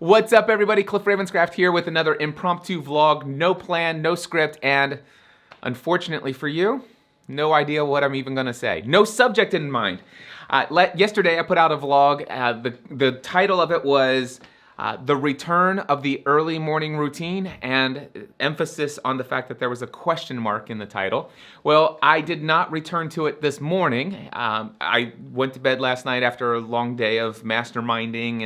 What's up, everybody? Cliff Ravenscraft here with another impromptu vlog. No plan, no script, and unfortunately for you, no idea what I'm even gonna say. No subject in mind. Yesterday I put out a vlog. The title of it was The Return of the Early Morning Routine, and emphasis on the fact that there was a question mark in the title. Well, I did not return to it this morning. I went to bed last night after a long day of masterminding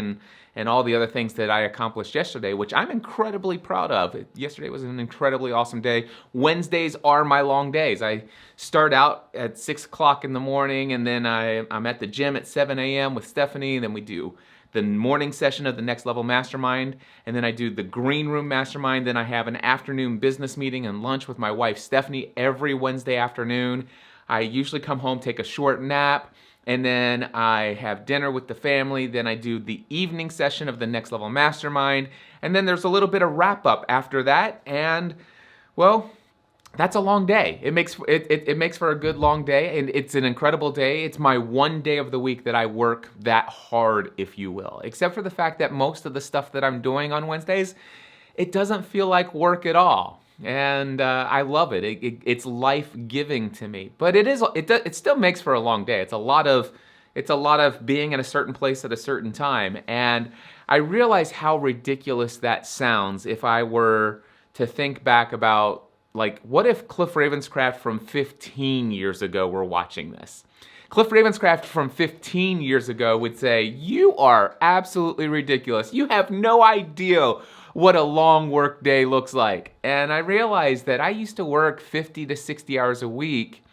and all the other things that I accomplished yesterday, which I'm incredibly proud of. Yesterday was an incredibly awesome day. Wednesdays are my long days. I start out at 6 o'clock in the morning, and then I'm at the gym at 7 a.m. with Stephanie, then we do the morning session of the Next Level Mastermind, and then I do the Green Room Mastermind, then I have an afternoon business meeting and lunch with my wife Stephanie every Wednesday afternoon. I usually come home, take a short nap, and then I have dinner with the family. Then I do the evening session of the Next Level Mastermind. And then there's a little bit of wrap up after that. And well, that's a long day. It makes for a good long day, and it's an incredible day. It's my one day of the week that I work that hard, if you will. Except for the fact that most of the stuff that I'm doing on Wednesdays, it doesn't feel like work at all. And I love it. It's life-giving to me. But it still makes for a long day. It's a lot of being in a certain place at a certain time. And I realize how ridiculous that sounds if I were to think back about, like, what if Cliff Ravenscraft from 15 years ago were watching this? Cliff Ravenscraft from 15 years ago would say, "You are absolutely ridiculous. You have no idea what a long work day looks like." And I realized that I used to work 50 to 60 hours a week,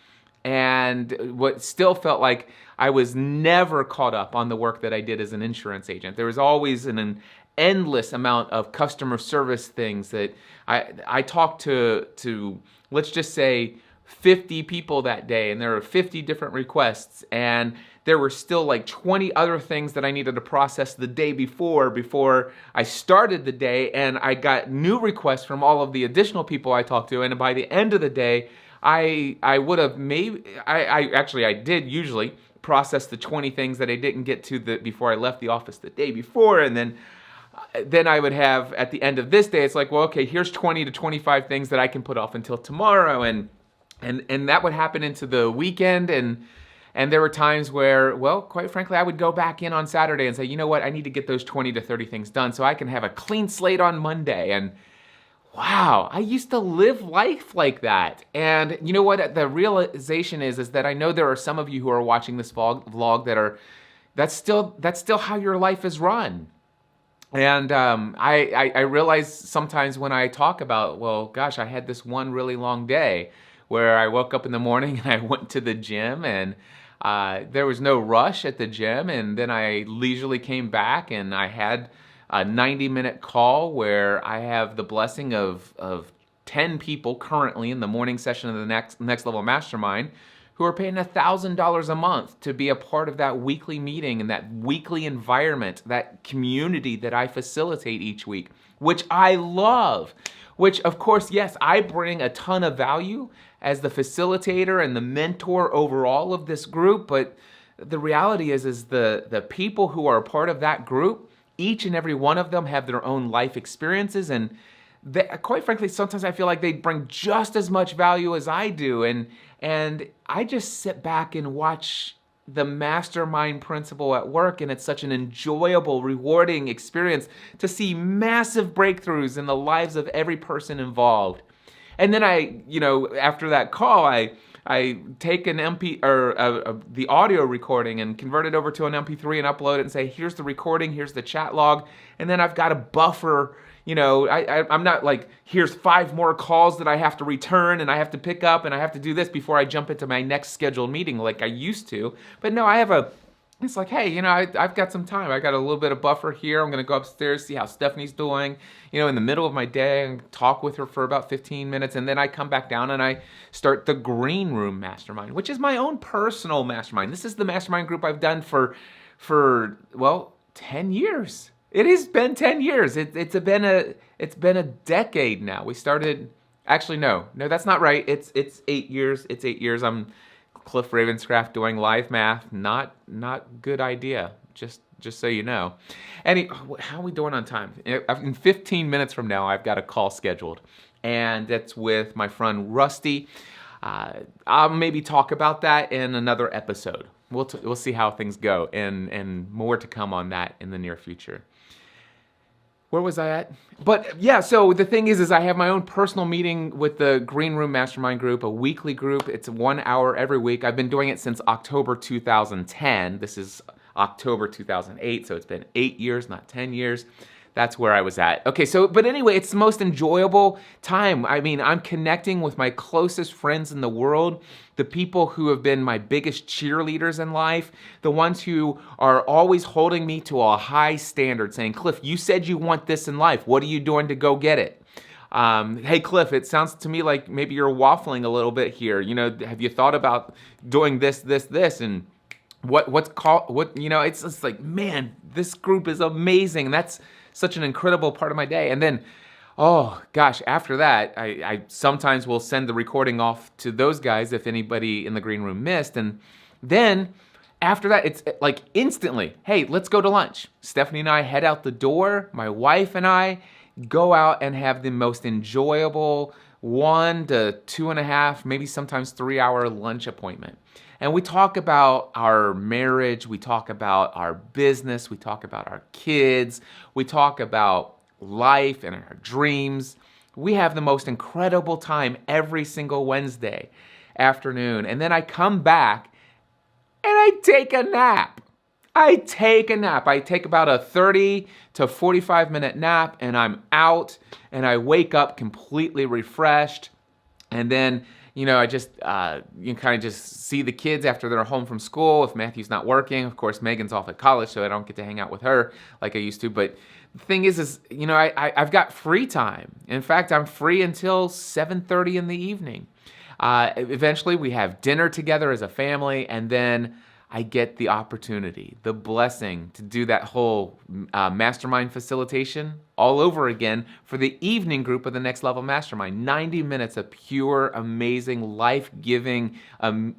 and what still felt like I was never caught up on the work that I did as an insurance agent. There was always an endless amount of customer service things that I talked to, let's just say, 50 people that day, and there were 50 different requests, and there were still like 20 other things that I needed to process the day before I started the day, and I got new requests from all of the additional people I talked to, and by the end of the day, I did usually process the 20 things that I didn't get to before I left the office the day before, and then I would have, at the end of this day, it's like, well, okay, here's 20 to 25 things that I can put off until tomorrow, and that would happen into the weekend, and there were times where, well, quite frankly, I would go back in on Saturday and say, you know what, I need to get those 20 to 30 things done so I can have a clean slate on Monday. And wow, I used to live life like that. And you know what, the realization is that I know there are some of you who are watching this vlog that's still how your life is run. And I realize sometimes when I talk about, well, gosh, I had this one really long day where I woke up in the morning and I went to the gym, and there was no rush at the gym, and then I leisurely came back and I had a 90-minute call where I have the blessing of 10 people currently in the morning session of the Next Level Mastermind who are paying $1,000 a month to be a part of that weekly meeting and that weekly environment, that community that I facilitate each week, which I love. Which, of course, yes, I bring a ton of value as the facilitator and the mentor overall of this group, but the reality is the people who are a part of that group, each and every one of them have their own life experiences, and quite frankly, sometimes I feel like they bring just as much value as I do, and I just sit back and watch the mastermind principle at work, and it's such an enjoyable, rewarding experience to see massive breakthroughs in the lives of every person involved. And then after that call, I take an the audio recording and convert it over to an MP3 and upload it and say, here's the recording, here's the chat log, and then I've got a buffer. I'm not like, here's 5 more calls that I have to return and I have to pick up and I have to do this before I jump into my next scheduled meeting like I used to. But no, it's like, hey, I've got some time. I got a little bit of buffer here. I'm going to go upstairs, see how Stephanie's doing, in the middle of my day, and talk with her for about 15 minutes. And then I come back down and I start the Green Room Mastermind, which is my own personal mastermind. This is the mastermind group I've done for 10 years. It has been 10 years. It's been a decade now. We started, actually, no, that's not right. It's 8 years. It's 8 years. I'm Cliff Ravenscraft doing live math. Not good idea. Just just so you know. How are we doing on time? In 15 minutes from now, I've got a call scheduled, and that's with my friend Rusty. I'll maybe talk about that in another episode. We'll see how things go, and more to come on that in the near future. Where was I at? But yeah, so the thing is I have my own personal meeting with the Green Room Mastermind group, a weekly group. It's 1 hour every week. I've been doing it since October 2010. This is October 2008, so it's been 8 years, not 10 years. That's where I was at. Okay, but anyway, it's the most enjoyable time. I mean, I'm connecting with my closest friends in the world, the people who have been my biggest cheerleaders in life, the ones who are always holding me to a high standard, saying, Cliff, you said you want this in life. What are you doing to go get it? Hey, Cliff, it sounds to me like maybe you're waffling a little bit here. You know, have you thought about doing this, and it's like, man, this group is amazing. And that's such an incredible part of my day. And then, oh gosh, after that, I sometimes will send the recording off to those guys if anybody in the green room missed. And then after that, it's like instantly, hey, let's go to lunch. Stephanie and I head out the door. My wife and I go out and have the most enjoyable 1 to 2.5, maybe sometimes 3 hour lunch appointment. And we talk about our marriage, we talk about our business, we talk about our kids, we talk about life and our dreams. We have the most incredible time every single Wednesday afternoon. And then I come back and I take a nap. I take about a 30 to 45 minute nap, and I'm out and I wake up completely refreshed. And then I just, you kind of just see the kids after they're home from school. If Matthew's not working, of course, Megan's off at college, so I don't get to hang out with her like I used to. But the thing is I've got free time. In fact, I'm free until 7:30 in the evening. Eventually, we have dinner together as a family, and then I get the opportunity, the blessing to do that whole mastermind facilitation all over again for the evening group of the Next Level Mastermind. 90 minutes of pure, amazing, life-giving.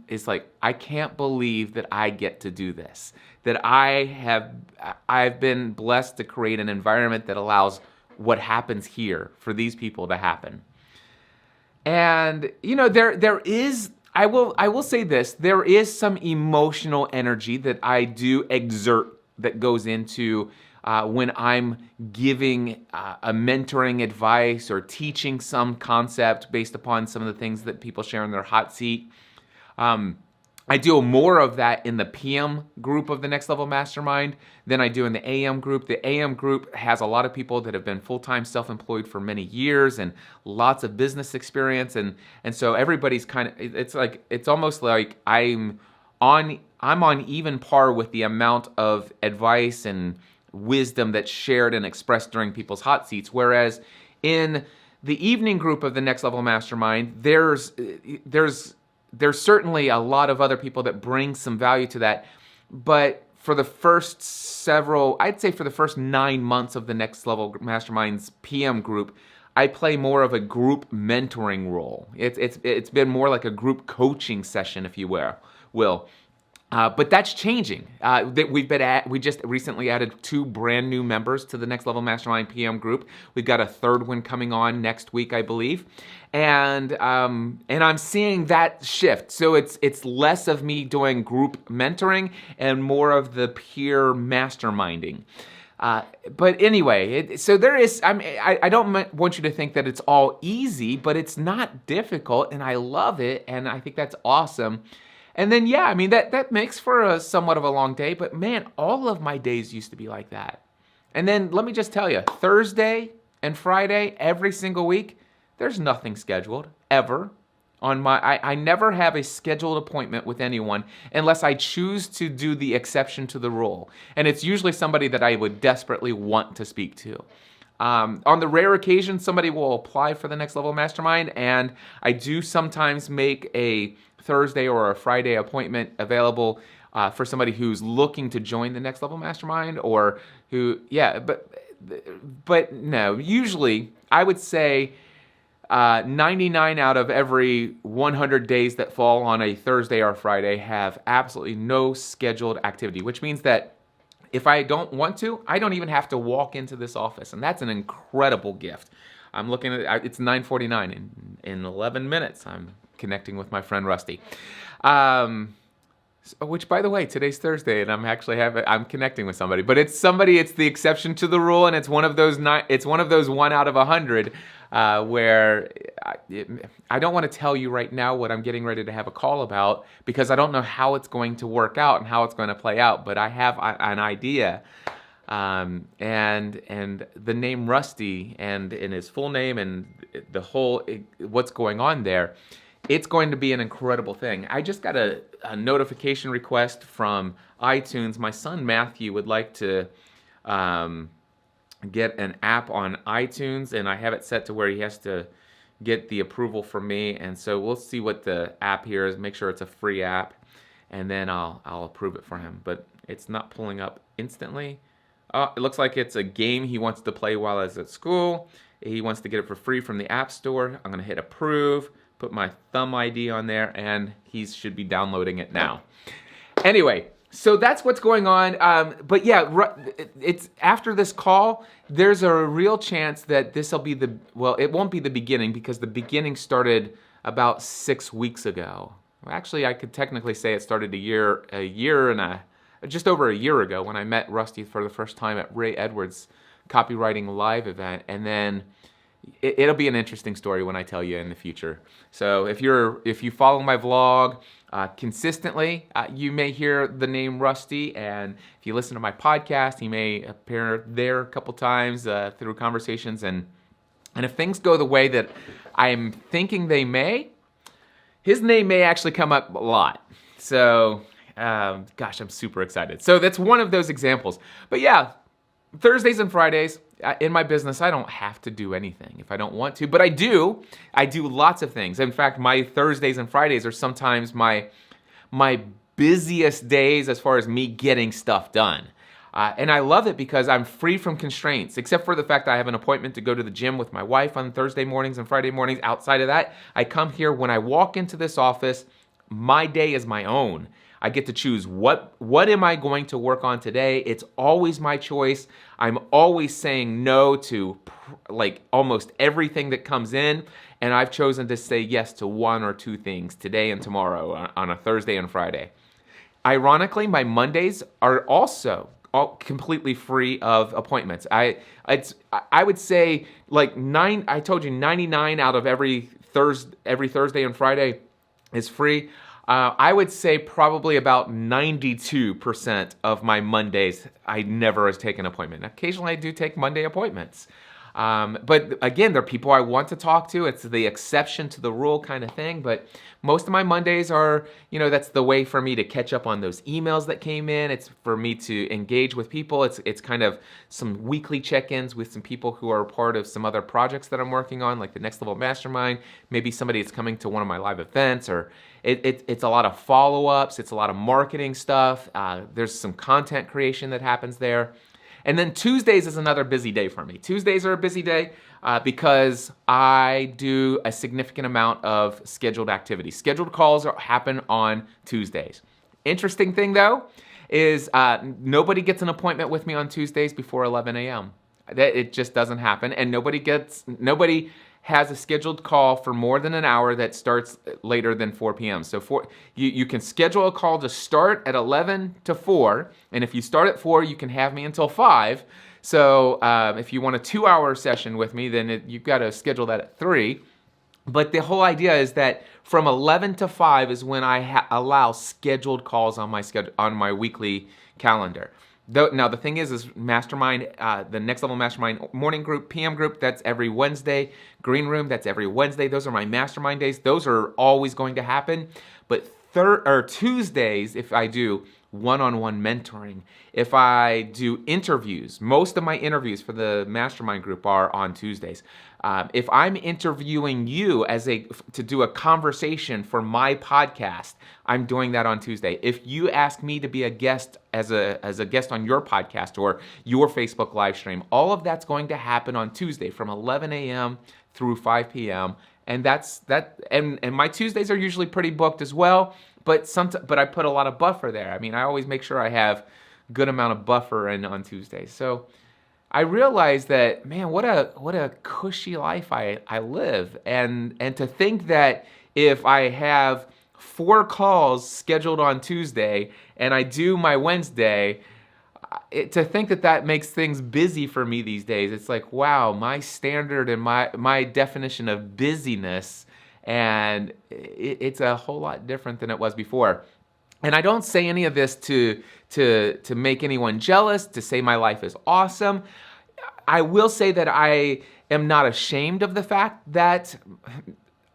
It's like, I can't believe that I get to do this. That I've been blessed to create an environment that allows what happens here for these people to happen. And there is, I will say this, there is some emotional energy that I do exert that goes into when I'm giving a mentoring advice or teaching some concept based upon some of the things that people share in their hot seat. I do more of that in the PM group of the Next Level Mastermind than I do in the AM group. The AM group has a lot of people that have been full-time self-employed for many years and lots of business experience, and so everybody's it's almost like I'm on even par with the amount of advice and wisdom that's shared and expressed during people's hot seats. Whereas in the evening group of the Next Level Mastermind, there's certainly a lot of other people that bring some value to that. But for the first I'd say for the first 9 months of the Next Level Mastermind's PM group, I play more of a group mentoring role. It's been more like a group coaching session, if you will. But that's changing. We just recently added 2 brand new members to the Next Level Mastermind PM group. We've got a 3rd one coming on next week, I believe, and I'm seeing that shift. So it's less of me doing group mentoring and more of the peer masterminding. But anyway, so there is. I don't want you to think that it's all easy, but it's not difficult, and I love it, and I think that's awesome. And then, yeah, I mean, that makes for a somewhat of a long day, but man, all of my days used to be like that. And then let me just tell you, Thursday and Friday, every single week, there's nothing scheduled, ever. I never have a scheduled appointment with anyone unless I choose to do the exception to the rule. And it's usually somebody that I would desperately want to speak to. On the rare occasion, somebody will apply for the Next Level Mastermind, and I do sometimes make a Thursday or a Friday appointment available for somebody who's looking to join the Next Level Mastermind, or who, yeah, but no, usually I would say 99 out of every 100 days that fall on a Thursday or Friday have absolutely no scheduled activity, which means that If I don't want to, I don't even have to walk into this office, and that's an incredible gift. I'm looking at it's 9:49 in 11 minutes. I'm connecting with my friend Rusty. Which, by the way, today's Thursday, and I'm connecting with somebody. But it's the exception to the rule, and it's one of those 1 out of 100 where I don't want to tell you right now what I'm getting ready to have a call about, because I don't know how it's going to work out and how it's going to play out. But I have an idea, and the name Rusty and in his full name and the whole what's going on there. It's going to be an incredible thing. I just got a notification request from iTunes. My son Matthew would like to get an app on iTunes, and I have it set to where he has to get the approval from me. And so we'll see what the app here is, make sure it's a free app, and then I'll approve it for him. But it's not pulling up instantly. It looks like it's a game he wants to play while he's at school. He wants to get it for free from the App Store. I'm going to hit approve. Put my thumb ID on there, and he should be downloading it now. Anyway, so that's what's going on. But yeah, it's after this call, there's a real chance that this will be it won't be the beginning, because the beginning started about 6 weeks ago. Well, actually, I could technically say it started just over a year ago, when I met Rusty for the first time at Ray Edwards' copywriting live event, and then it'll be an interesting story when I tell you in the future. So if you follow my vlog consistently, you may hear the name Rusty, and if you listen to my podcast, he may appear there a couple times through conversations, and if things go the way that I'm thinking they may, his name may actually come up a lot. So, gosh, I'm super excited. So that's one of those examples. But yeah, Thursdays and Fridays, in my business, I don't have to do anything if I don't want to, but I do. I do lots of things. In fact, my Thursdays and Fridays are sometimes my busiest days as far as me getting stuff done. And I love it because I'm free from constraints, except for the fact that I have an appointment to go to the gym with my wife on Thursday mornings and Friday mornings. Outside of that, I come here. When I walk into this office, my day is my own. I get to choose what am I going to work on today. It's always my choice. I'm always saying no to like almost everything that comes in, and I've chosen to say yes to 1 or 2 things today and tomorrow on a Thursday and Friday. Ironically, my Mondays are also all completely free of appointments. I would say like 99 out of every Thursday and Friday is free. I would say probably about 92% of my Mondays, I never have taken an appointment. Occasionally I do take Monday appointments. But again, they're people I want to talk to. It's the exception to the rule kind of thing. But most of my Mondays are, that's the way for me to catch up on those emails that came in. It's for me to engage with people. It's kind of some weekly check-ins with some people who are part of some other projects that I'm working on, like the Next Level Mastermind, maybe somebody that's coming to one of my live events, or it's a lot of follow-ups. It's a lot of marketing stuff. There's some content creation that happens there. And then Tuesdays is another busy day for me. Tuesdays are a busy day because I do a significant amount of scheduled activity. Scheduled calls happen on Tuesdays. Interesting thing though is nobody gets an appointment with me on Tuesdays before 11 a.m. It just doesn't happen, and nobody has a scheduled call for more than an hour that starts later than 4 p.m. So you can schedule a call to start at 11 to 4, and if you start at 4, you can have me until 5. So if you want a 2-hour session with me, then you've got to schedule that at 3. But the whole idea is that from 11 to 5 is when I allow scheduled calls on my weekly calendar. Now, the thing is Mastermind, the Next Level Mastermind morning group, PM group, that's every Wednesday. Green Room, that's every Wednesday. Those are my mastermind days. Those are always going to happen. But Tuesdays, if I do one-on-one mentoring, if I do interviews, most of my interviews for the mastermind group are on Tuesdays. If I'm interviewing you to do a conversation for my podcast, I'm doing that on Tuesday. If you ask me to be a guest as a guest on your podcast or your Facebook live stream, all of that's going to happen on Tuesday from 11 a.m. through 5 p.m. And and my Tuesdays are usually pretty booked as well, but I put a lot of buffer there. I mean, I always make sure I have good amount of buffer in on Tuesdays. So I realized that, man, what a cushy life I live. And to think that if I have 4 calls scheduled on Tuesday and I do my Wednesday, to think that makes things busy for me these days. It's like, wow, my standard and my definition of busyness, and it's a whole lot different than it was before. And I don't say any of this to make anyone jealous, to say my life is awesome. I will say that I am not ashamed of the fact that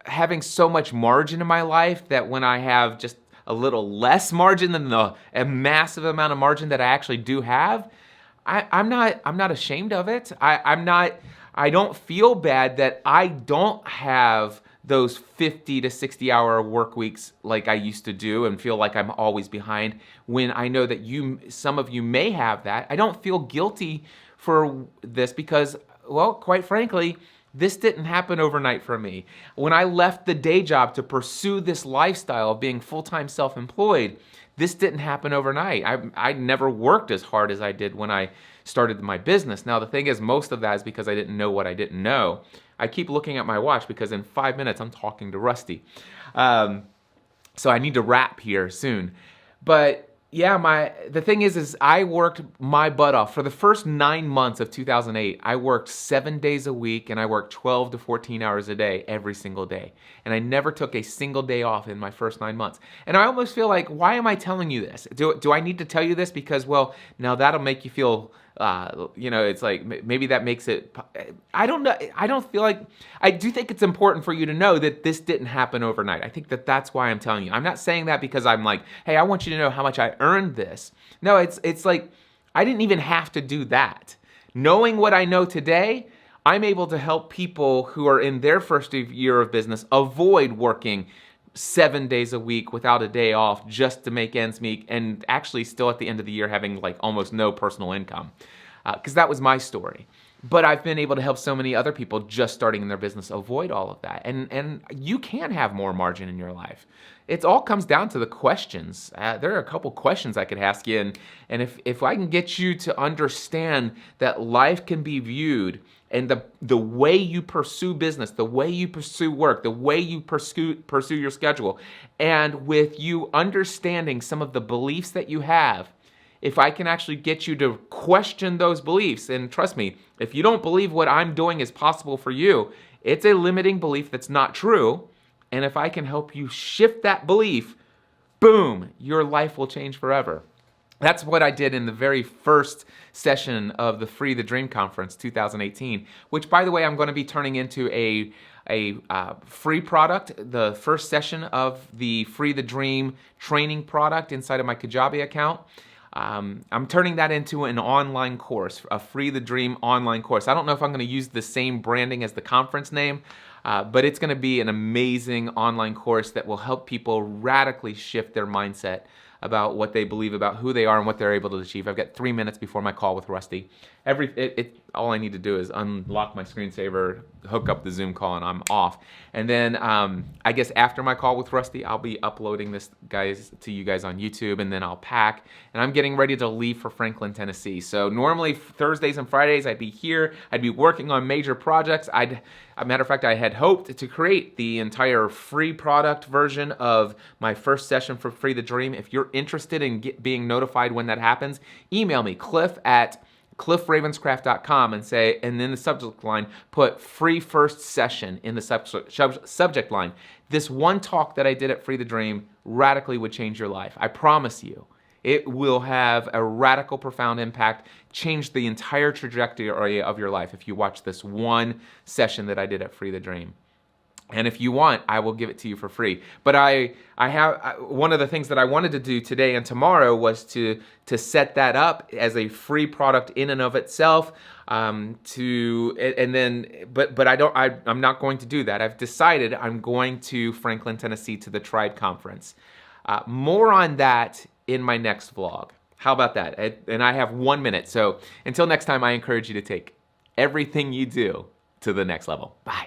having so much margin in my life, that when I have just a little less margin than a massive amount of margin that I actually do have, I'm not ashamed of it. I don't feel bad that I don't have those 50 to 60 hour work weeks like I used to do and feel like I'm always behind, when I know that some of you may have that. I don't feel guilty for this because, well, quite frankly, this didn't happen overnight for me. When I left the day job to pursue this lifestyle of being full-time self-employed, this didn't happen overnight. I never worked as hard as I did when I started my business. Now, the thing is, most of that is because I didn't know what I didn't know. I keep looking at my watch because in 5 minutes I'm talking to Rusty. So I need to wrap here soon. But yeah, the thing is I worked my butt off. For the first 9 months of 2008, I worked 7 days a week and I worked 12 to 14 hours a day every single day. And I never took a single day off in my first 9 months. And I almost feel like, why am I telling you this? Do I need to tell you this because, well, now that'll make you feel, it's like maybe that makes it, I don't know. I don't feel like, I do think it's important for you to know that this didn't happen overnight. I think that's why I'm telling you. I'm not saying that because I'm like, hey, I want you to know how much I earned this. No, it's like, I didn't even have to do that. Knowing what I know today, I'm able to help people who are in their first year of business avoid working 7 days a week without a day off just to make ends meet, and actually still at the end of the year having like almost no personal income. Because that was my story. But I've been able to help so many other people just starting in their business avoid all of that. And you can have more margin in your life. It all comes down to the questions. There are a couple questions I could ask you. And if I can get you to understand that life can be viewed, and the way you pursue business, the way you pursue work, the way you pursue your schedule, and with you understanding some of the beliefs that you have, if I can actually get you to question those beliefs, and trust me, if you don't believe what I'm doing is possible for you, it's a limiting belief that's not true. And if I can help you shift that belief, boom, your life will change forever. That's what I did in the very first session of the Free the Dream Conference 2018, which, by the way, I'm going to be turning into a free product, the first session of the Free the Dream training product inside of my Kajabi account. I'm turning that into an online course, a Free the Dream online course. I don't know if I'm going to use the same branding as the conference name, but it's going to be an amazing online course that will help people radically shift their mindset about what they believe about who they are and what they're able to achieve. I've got 3 minutes before my call with Rusty. All I need to do is unlock my screensaver, hook up the Zoom call, and I'm off. And then I guess after my call with Rusty, I'll be uploading this to you guys on YouTube, and then I'll pack. And I'm getting ready to leave for Franklin, Tennessee. So normally Thursdays and Fridays I'd be here. I'd be working on major projects. As a matter of fact, I had hoped to create the entire free product version of my first session for Free the Dream. If you're interested in being notified when that happens, email me, cliff@cliffravenscraft.com, and in the subject line, put free first session in the subject line. This one talk that I did at Free the Dream radically would change your life. I promise you. It will have a radical, profound impact, change the entire trajectory of your life if you watch this one session that I did at Free the Dream. And if you want, I will give it to you for free. But I have one of the things that I wanted to do today and tomorrow was to set that up as a free product in and of itself. I'm not going to do that. I've decided I'm going to Franklin, Tennessee to the Tribe Conference. More on that in my next vlog. How about that? And I have 1 minute. So until next time, I encourage you to take everything you do to the next level. Bye.